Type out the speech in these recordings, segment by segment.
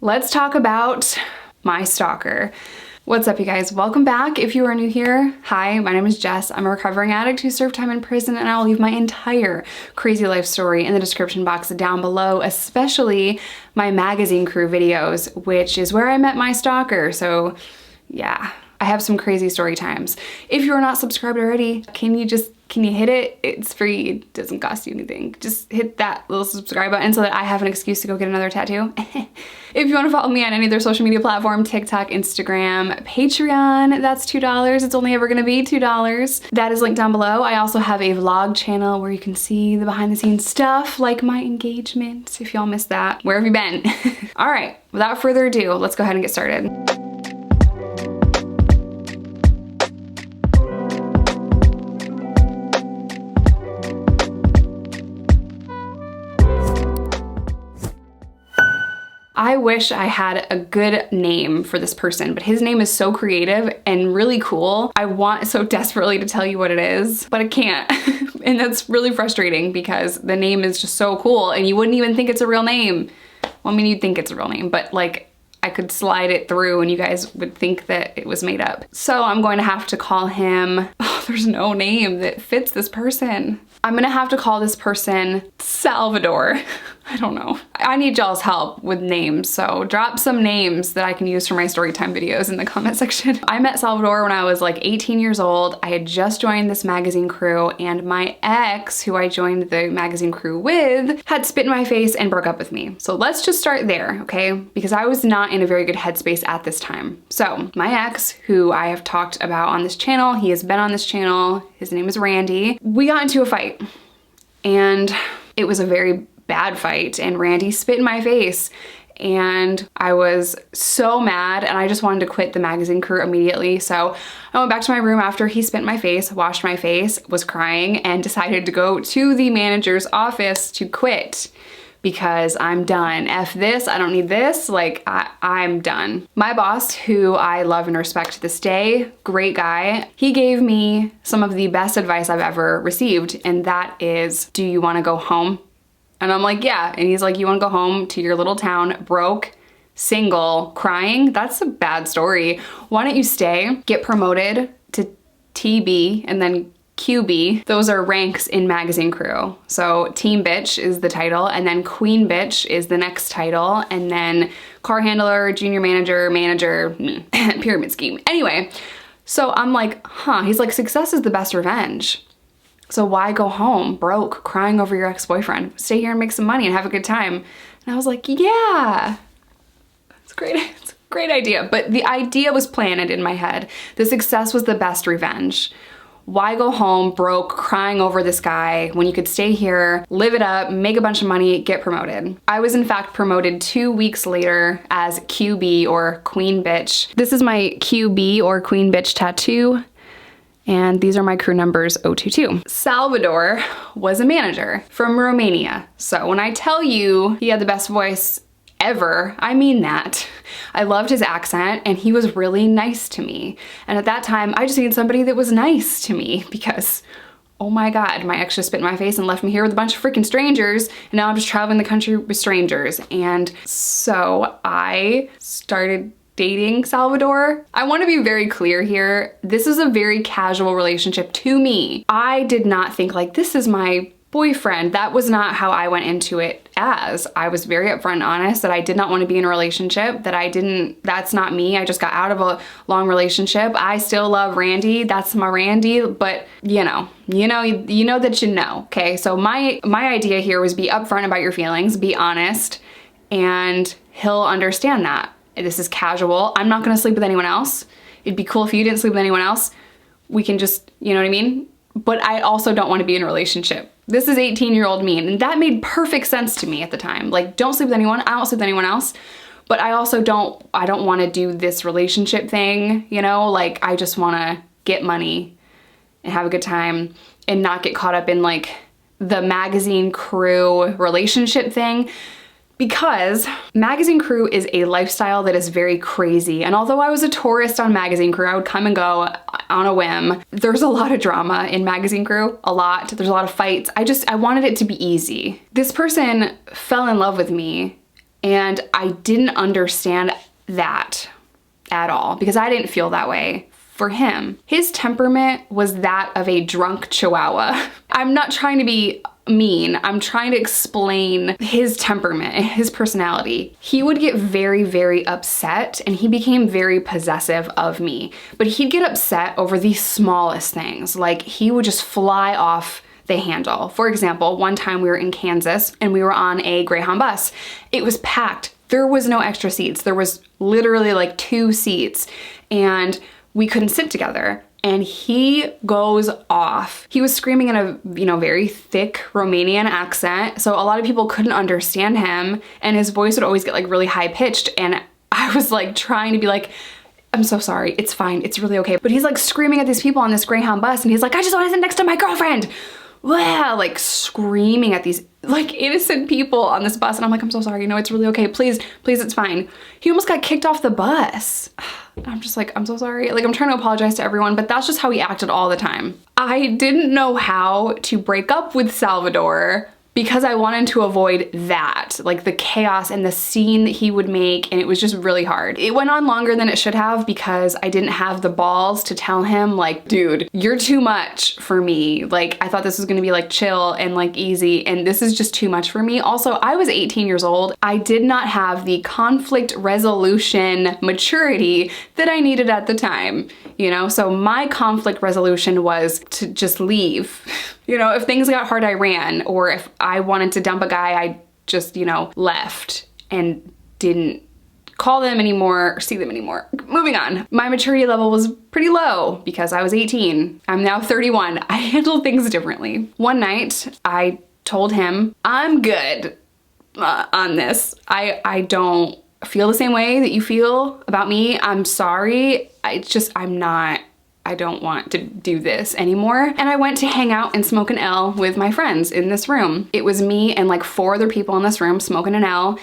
let's talk about my stalker. What's up, you guys? Welcome back. If you are new here, hi, my name is Jess. I'm a recovering addict who served time in prison, and I'll leave my entire crazy life story in the description box down below, especially my magazine crew videos, which is where I met my stalker. So yeah, I have some crazy story times. If you're not subscribed already, can you hit it? It's free, it doesn't cost you anything. Just hit that little subscribe button so that I have an excuse to go get another tattoo. If you want to follow me on any other social media platform, TikTok, Instagram, Patreon, that's $2. It's only ever gonna be $2. That is linked down below. I also have a vlog channel where you can see the behind the scenes stuff, like my engagement, if y'all missed that. Where have you been? All right, without further ado, let's go ahead and get started. I wish I had a good name for this person, but his name is so creative and really cool. I want so desperately to tell you what it is, but I can't. And that's really frustrating because the name is just so cool and you wouldn't even think it's a real name. Well, I mean, you'd think it's a real name, but like I could slide it through and you guys would think that it was made up. So I'm going to have to call him, oh, there's no name that fits this person. I'm gonna have to call this person Salvador. I don't know. I need y'all's help with names, so drop some names that I can use for my storytime videos in the comment section. I met Salvador when I was like 18 years old. I had just joined this magazine crew, and my ex, who I joined the magazine crew with, had spit in my face and broke up with me. So let's just start there, okay? Because I was not in a very good headspace at this time. So my ex, who I have talked about on this channel, he has been on this channel, his name is Randy. We got into a fight, and it was a very bad fight, and Randy spit in my face, and I was so mad and I just wanted to quit the magazine crew immediately. So I went back to my room after he spit in my face, washed my face, was crying, and decided to go to the manager's office to quit because I'm done. F this, I don't need this, like I'm done. My boss, who I love and respect to this day, great guy, he gave me some of the best advice I've ever received, and that is, do you wanna go home? And I'm like, yeah. And he's like, you wanna go home to your little town, broke, single, crying? That's a bad story. Why don't you stay, get promoted to TB and then QB. Those are ranks in magazine crew. So team bitch is the title, and then queen bitch is the next title, and then car handler, junior manager, pyramid scheme. Anyway, so I'm like, huh, he's like, success is the best revenge. So why go home broke, crying over your ex-boyfriend? Stay here and make some money and have a good time. And I was like, yeah, it's great. It's a great idea. But the idea was planted in my head. The success was the best revenge. Why go home broke, crying over this guy when you could stay here, live it up, make a bunch of money, get promoted? I was in fact promoted 2 weeks later as QB, or queen bitch. This is my QB or queen bitch tattoo, and these are my crew numbers 022. Salvador was a manager from Romania. So when I tell you he had the best voice ever, I mean that. I loved his accent, and he was really nice to me. And at that time, I just needed somebody that was nice to me because, oh my God, my ex just spit in my face and left me here with a bunch of freaking strangers, and now I'm just traveling the country with strangers. And so I started dating Salvador. I want to be very clear here. This is a very casual relationship to me. I did not think like, this is my boyfriend. That was not how I went into it as. I was very upfront and honest that I did not want to be in a relationship, that's not me. I just got out of a long relationship. I still love Randy. That's my Randy, but you know that you know, okay? So my idea here was be upfront about your feelings, be honest, and he'll understand that. This is casual. I'm not gonna sleep with anyone else. It'd be cool if you didn't sleep with anyone else. We can just, you know what I mean? But I also don't want to be in a relationship. This is 18-year-old me, and that made perfect sense to me at the time. Like, don't sleep with anyone, I don't sleep with anyone else, but I also don't want to do this relationship thing, you know? Like, I just want to get money and have a good time and not get caught up in like the magazine crew relationship thing. Because magazine crew is a lifestyle that is very crazy. And although I was a tourist on magazine crew, I would come and go on a whim. There's a lot of drama in magazine crew, a lot. There's a lot of fights. I wanted it to be easy. This person fell in love with me And I didn't understand that at all because I didn't feel that way for him. His temperament was that of a drunk chihuahua. I'm not trying to be mean. I'm trying to explain his temperament and his personality. He would get very, very upset and he became very possessive of me. But he'd get upset over the smallest things. Like he would just fly off the handle. For example, one time we were in Kansas and we were on a Greyhound bus. It was packed. There was no extra seats. There was literally like 2 seats and we couldn't sit together. And he goes off. He was screaming in a, very thick Romanian accent. So a lot of people couldn't understand him and his voice would always get like really high pitched. And I was like trying to be like, I'm so sorry, it's fine, it's really okay. But he's like screaming at these people on this Greyhound bus and he's like, I just want to sit next to my girlfriend. Wow, like screaming at these like innocent people on this bus. And I'm like, I'm so sorry, it's really okay. Please, it's fine. He almost got kicked off the bus. I'm just like, I'm so sorry. Like I'm trying to apologize to everyone, but that's just how he acted all the time. I didn't know how to break up with Salvador because I wanted to avoid that, like the chaos and the scene that he would make, and it was just really hard. It went on longer than it should have because I didn't have the balls to tell him like, dude, you're too much for me. Like I thought this was gonna be like chill and like easy, and this is just too much for me. Also, I was 18 years old. I did not have the conflict resolution maturity that I needed at the time, So my conflict resolution was to just leave. If things got hard, I ran, or if I wanted to dump a guy, I just, left and didn't call them anymore or see them anymore. Moving on. My maturity level was pretty low because I was 18. I'm now 31. I handle things differently. One night, I told him, I'm good on this. I don't feel the same way that you feel about me. I'm sorry. I don't want to do this anymore. And I went to hang out and smoke an L with my friends in this room. It was me and like 4 other people in this room smoking an L.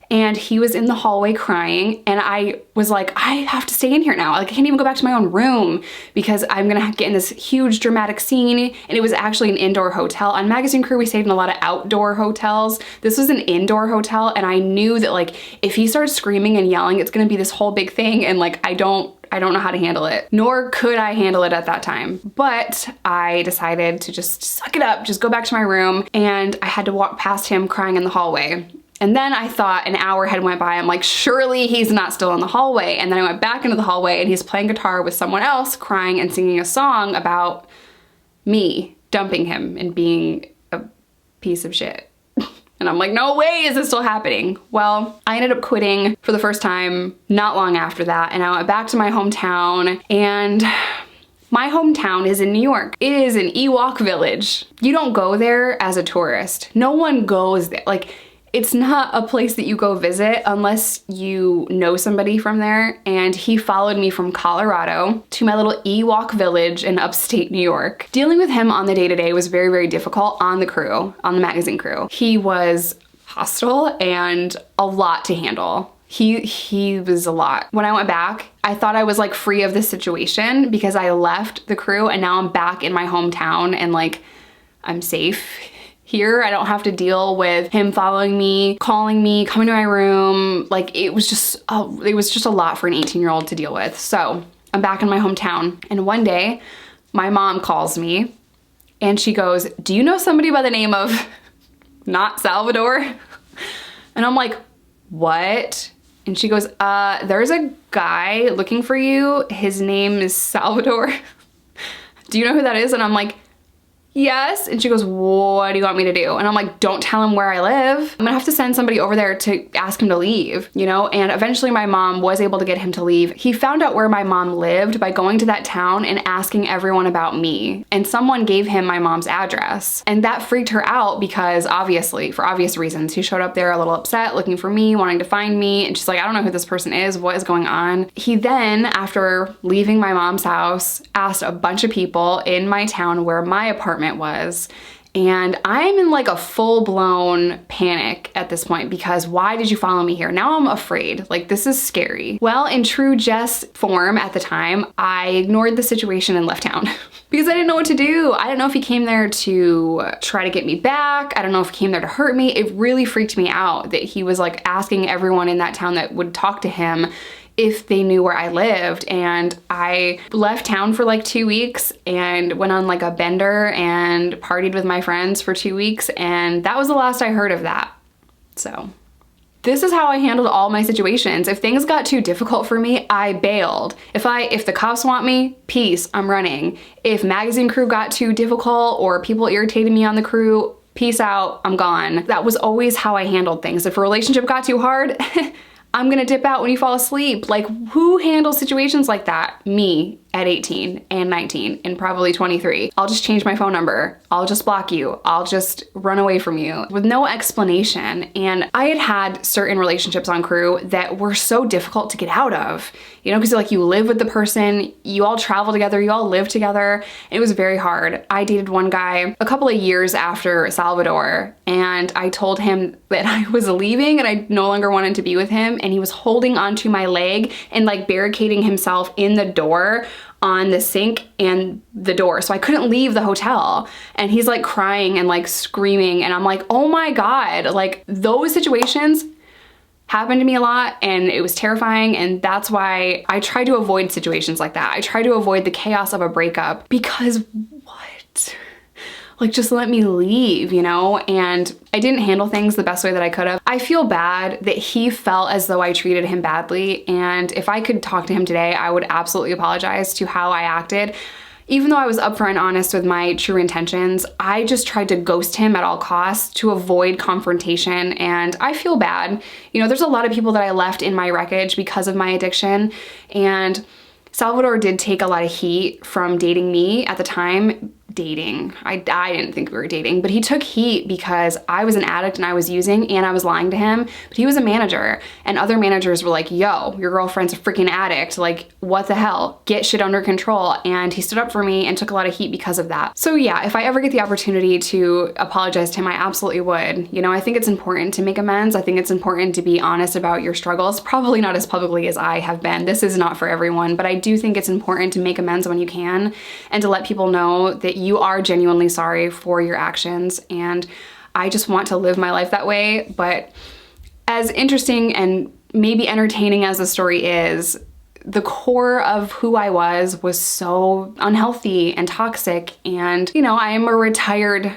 And he was in the hallway crying. And I was like, I have to stay in here now. Like I can't even go back to my own room because I'm gonna get in this huge dramatic scene. And it was actually an indoor hotel. On Magazine Crew, we stayed in a lot of outdoor hotels. This was an indoor hotel. And I knew that like, if he starts screaming and yelling, it's gonna be this whole big thing. And like, I don't know how to handle it, nor could I handle it at that time. But I decided to just suck it up, just go back to my room. And I had to walk past him crying in the hallway. And then I thought an hour had went by. I'm like, surely he's not still in the hallway. And then I went back into the hallway and he's playing guitar with someone else, crying and singing a song about me dumping him and being a piece of shit. And I'm like, no way is this still happening. Well, I ended up quitting for the first time not long after that. And I went back to my hometown, and my hometown is in New York. It is an Ewok village. You don't go there as a tourist. No one goes there. Like, it's not a place that you go visit unless you know somebody from there. And he followed me from Colorado to my little Ewok village in upstate New York. Dealing with him on the day-to-day was very, very difficult on the crew, on the magazine crew. He was hostile and a lot to handle. He was a lot. When I went back, I thought I was like free of this situation because I left the crew and now I'm back in my hometown and like I'm safe here. I don't have to deal with him following me, calling me, coming to my room. Like it was just a lot for an 18-year-old to deal with. So I'm back in my hometown. And one day my mom calls me and she goes, do you know somebody by the name of not Salvador? And I'm like, what? And she goes, there's a guy looking for you. His name is Salvador. Do you know who that is? And I'm like, yes. And she goes, what do you want me to do? And I'm like, don't tell him where I live. I'm gonna have to send somebody over there to ask him to leave, And eventually my mom was able to get him to leave. He found out where my mom lived by going to that town and asking everyone about me. And someone gave him my mom's address. And that freaked her out because obviously, for obvious reasons, he showed up there a little upset, looking for me, wanting to find me. And she's like, I don't know who this person is. What is going on? He then, after leaving my mom's house, asked a bunch of people in my town where my apartment was, And I'm in like a full-blown panic at this point because why did you follow me here? Now I'm afraid. Like, this is scary. Well, in true Jess form at the time, I ignored the situation and left town because I didn't know what to do. I didn't know if he came there to try to get me back. I don't know if he came there to hurt me. It really freaked me out that he was like asking everyone in that town that would talk to him if they knew where I lived. And I left town for like 2 weeks and went on like a bender and partied with my friends for 2 weeks, and that was the last I heard of that. So this is how I handled all my situations. If things got too difficult for me, I bailed. If the cops want me, peace, I'm running. If magazine crew got too difficult or people irritated me on the crew, peace out, I'm gone. That was always how I handled things. If a relationship got too hard, I'm gonna dip out when you fall asleep. Like, who handles situations like that? Me at 18 and 19 and probably 23. I'll just change my phone number. I'll just block you. I'll just run away from you with no explanation. And I had certain relationships on crew that were so difficult to get out of, you know, because like you live with the person, you all travel together, you all live together. It was very hard. I dated one guy a couple of years after Salvador, and I told him that I was leaving and I no longer wanted to be with him, and he was holding onto my leg and like barricading himself in the door on the sink and the door, so I couldn't leave the hotel. And he's like crying and like screaming, and I'm like, oh my God, like those situations happened to me a lot, and it was terrifying. And that's why I try to avoid situations like that. I try to avoid the chaos of a breakup because what? Like, just let me leave, you know? And I didn't handle things the best way that I could have. I feel bad that he felt as though I treated him badly. And if I could talk to him today, I would absolutely apologize to how I acted. Even though I was upfront and honest with my true intentions, I just tried to ghost him at all costs to avoid confrontation, and I feel bad. You know, there's a lot of people that I left in my wreckage because of my addiction, and Salvador did take a lot of heat from dating me at the time. I didn't think we were dating, but he took heat because I was an addict and I was using and I was lying to him. But he was a manager, and other managers were like, yo, your girlfriend's a freaking addict. Like, what the hell? Get shit under control. And he stood up for me and took a lot of heat because of that. So yeah, if I ever get the opportunity to apologize to him, I absolutely would. You know, I think it's important to make amends. I think it's important to be honest about your struggles, probably not as publicly as I have been. This is not for everyone, but I do think it's important to make amends when you can, and to let people know that you are genuinely sorry for your actions. And I just want to live my life that way. But as interesting and maybe entertaining as the story is, the core of who I was so unhealthy and toxic. And, you know, I am a retired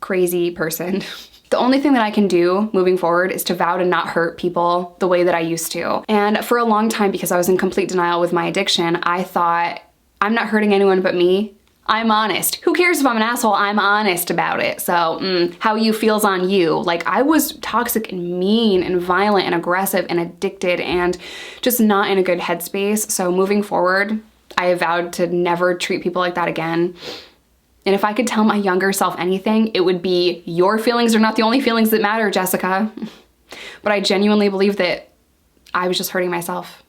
crazy person. The only thing that I can do moving forward is to vow to not hurt people the way that I used to. And for a long time, because I was in complete denial with my addiction, I thought, I'm not hurting anyone but me. I'm honest. Who cares if I'm an asshole? I'm honest about it. So how you feel's on you. Like, I was toxic and mean and violent and aggressive and addicted and just not in a good headspace. So moving forward, I have vowed to never treat people like that again. And if I could tell my younger self anything, it would be, your feelings are not the only feelings that matter, Jessica. But I genuinely believe that I was just hurting myself.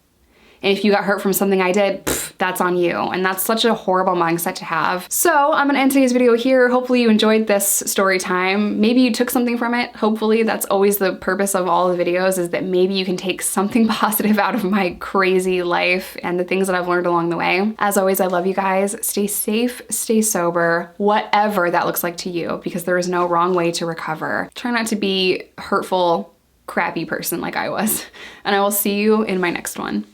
And if you got hurt from something I did, that's on you. And that's such a horrible mindset to have. So I'm gonna end today's video here. Hopefully you enjoyed this story time. Maybe you took something from it. Hopefully. That's always the purpose of all the videos, is that maybe you can take something positive out of my crazy life and the things that I've learned along the way. As always, I love you guys. Stay safe, stay sober, whatever that looks like to you, because there is no wrong way to recover. Try not to be hurtful, crappy person like I was. And I will see you in my next one.